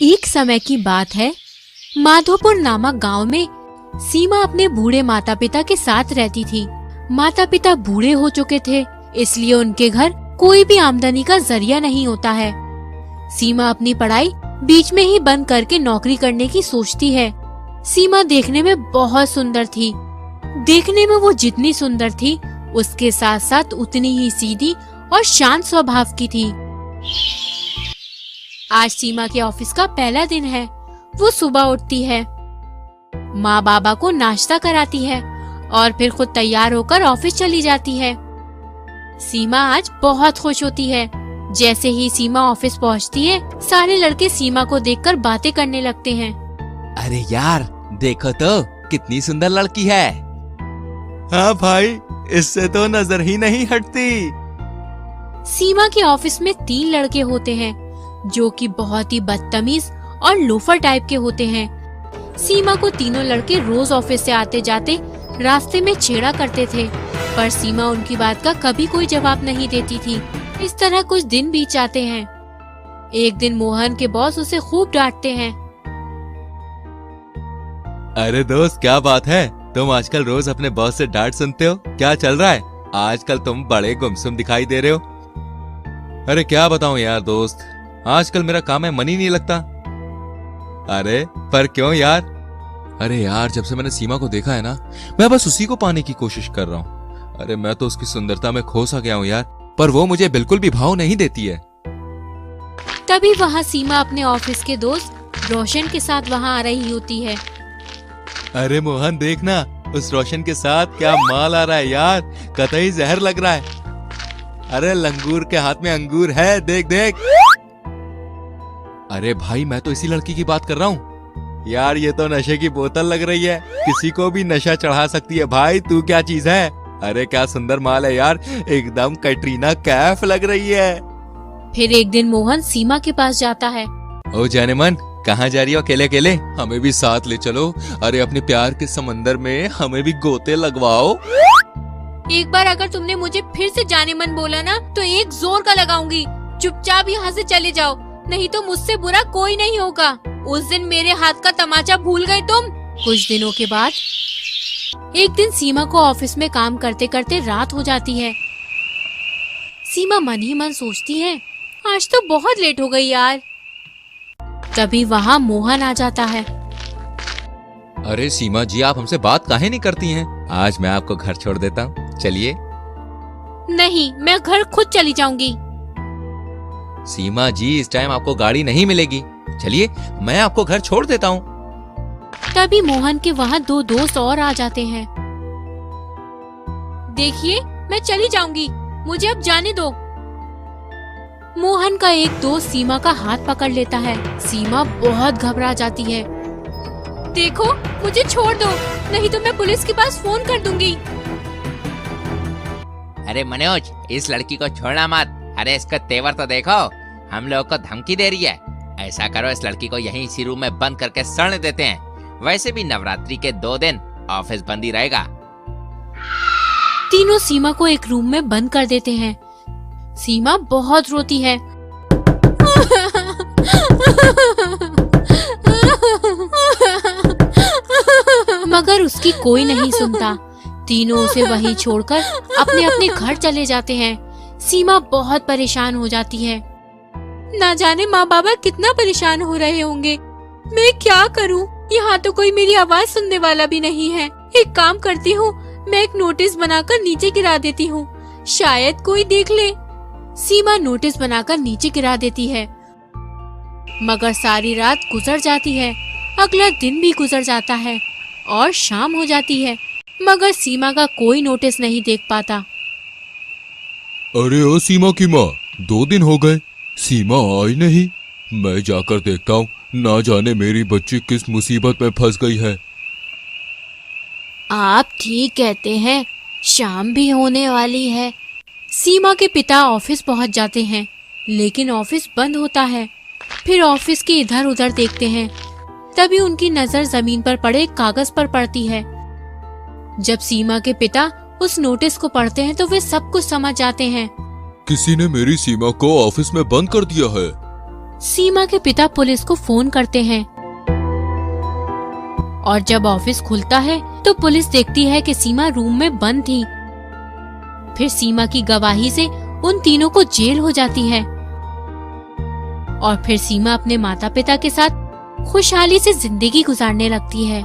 एक समय की बात है, माधोपुर नामक गांव में सीमा अपने बूढ़े माता पिता के साथ रहती थी। माता पिता बूढ़े हो चुके थे, इसलिए उनके घर कोई भी आमदनी का जरिया नहीं होता है। सीमा अपनी पढ़ाई बीच में ही बंद करके नौकरी करने की सोचती है। सीमा देखने में बहुत सुंदर थी। देखने में वो जितनी सुंदर थी, उसके साथ साथ उतनी ही सीधी और शांत स्वभाव की थी। आज सीमा के ऑफिस का पहला दिन है। वो सुबह उठती है, माँ बाबा को नाश्ता कराती है और फिर खुद तैयार होकर ऑफिस चली जाती है। सीमा आज बहुत खुश होती है। जैसे ही सीमा ऑफिस पहुँचती है, सारे लड़के सीमा को देखकर बातें करने लगते हैं। अरे यार, देखो तो कितनी सुंदर लड़की है। हाँ भाई, इससे तो नजर ही नहीं हटती। सीमा के ऑफिस में 3 लड़के होते हैं जो कि बहुत ही बदतमीज और लोफर टाइप के होते हैं। सीमा को तीनों लड़के रोज ऑफिस से आते जाते रास्ते में छेड़ा करते थे, पर सीमा उनकी बात का कभी कोई जवाब नहीं देती थी। इस तरह कुछ दिन बीत जाते हैं। एक दिन मोहन के बॉस उसे खूब डांटते हैं। अरे दोस्त, क्या बात है? तुम आजकल रोज अपने बॉस से डांट सुनते हो? क्या चल रहा है? आजकल तुम बड़े गुमसुम दिखाई दे रहे हो। अरे क्या बताऊं यार दोस्त, आजकल मेरा काम में मन ही नहीं लगता। अरे पर क्यों यार? अरे यार, जब से मैंने सीमा को देखा है ना, मैं बस उसी को पाने की कोशिश कर रहा हूँ। अरे मैं तो उसकी सुंदरता में खो सा गया हूँ यार, पर वो मुझे बिल्कुल भी भाव नहीं देती है। तभी वहाँ सीमा अपने ऑफिस के दोस्त रोशन के साथ वहाँ आ रही होती है। अरे मोहन, देखना उस रोशन के साथ क्या माल आ रहा है यार, कतई जहर लग रहा है। अरे लंगूर के हाथ में अंगूर है, देख देख। अरे भाई, मैं तो इसी लड़की की बात कर रहा हूँ यार। ये तो नशे की बोतल लग रही है, किसी को भी नशा चढ़ा सकती है। भाई तू क्या चीज है? अरे क्या सुंदर माल है यार, एकदम कैटरीना कैफ लग रही है। फिर एक दिन मोहन सीमा के पास जाता है। ओ जाने मन, कहाँ जा रही हो अकेले अकेले? हमें भी साथ ले चलो। अरे अपने प्यार के समंदर में हमें भी गोते लगवाओ। एक बार अगर तुमने मुझे फिर से जाने मन बोला ना, तो एक जोर का लगाऊंगी। चुपचाप यहाँ से चले जाओ, नहीं तो मुझसे बुरा कोई नहीं होगा। उस दिन मेरे हाथ का तमाचा भूल गए तुम। कुछ दिनों के बाद एक दिन सीमा को ऑफिस में काम करते करते रात हो जाती है। सीमा मन ही मन सोचती है, आज तो बहुत लेट हो गई यार। तभी वहाँ मोहन आ जाता है। अरे सीमा जी, आप हमसे बात काहे नहीं करती हैं? आज मैं आपको घर छोड़ देता हूँ, चलिए। नहीं, मैं घर खुद चली जाऊंगी। सीमा जी, इस टाइम आपको गाड़ी नहीं मिलेगी, चलिए मैं आपको घर छोड़ देता हूँ। तभी मोहन के वहाँ 2 दोस्त और आ जाते हैं। देखिए, मैं चली जाऊंगी, मुझे अब जाने दो। मोहन का एक दोस्त सीमा का हाथ पकड़ लेता है। सीमा बहुत घबरा जाती है। देखो, मुझे छोड़ दो, नहीं तो मैं पुलिस के पास फोन कर दूंगी। अरे मनोज, इस लड़की को छोड़ना मत। अरे इसका तेवर तो देखो, हम लोग को धमकी दे रही है। ऐसा करो, इस लड़की को यहीं इसी रूम में बंद करके सड़ने देते हैं। वैसे भी नवरात्रि के 2 दिन ऑफिस बंद ही रहेगा। तीनों सीमा को एक रूम में बंद कर देते हैं। सीमा बहुत रोती है। मगर उसकी कोई नहीं सुनता। तीनों उसे वहीं छोड़कर अपने अपने घर चले जाते हैं। सीमा बहुत परेशान हो जाती है। ना जाने माँ बाबा कितना परेशान हो रहे होंगे। मैं क्या करूँ? यहाँ तो कोई मेरी आवाज सुनने वाला भी नहीं है। एक काम करती हूँ, मैं एक नोटिस बनाकर नीचे गिरा देती हूँ, शायद कोई देख ले। सीमा नोटिस बनाकर नीचे गिरा देती है, मगर सारी रात गुजर जाती है। अगला दिन भी गुजर जाता है और शाम हो जाती है, मगर सीमा का कोई नोटिस नहीं देख पाता। अरे ओ सीमा की माँ, 2 दिन हो गए, सीमा आई नहीं। मैं जाकर देखता हूँ, ना जाने मेरी बच्ची किस मुसीबत में फंस गई है। आप ठीक कहते हैं, शाम भी होने वाली है। सीमा के पिता ऑफिस पहुंच जाते हैं, लेकिन ऑफिस बंद होता है। फिर ऑफिस के इधर उधर देखते हैं, तभी उनकी नजर जमीन पर पड़े एक कागज पर पड़ती है। जब सीमा के पिता उस नोटिस को पढ़ते हैं तो वे सब कुछ समझ जाते हैं। किसी ने मेरी सीमा को ऑफिस में बंद कर दिया है। सीमा के पिता पुलिस को फोन करते हैं और जब ऑफिस खुलता है तो पुलिस देखती है कि सीमा रूम में बंद थी। फिर सीमा की गवाही से उन तीनों को जेल हो जाती है और फिर सीमा अपने माता पिता के साथ खुशहाली से जिंदगी गुजारने लगती है।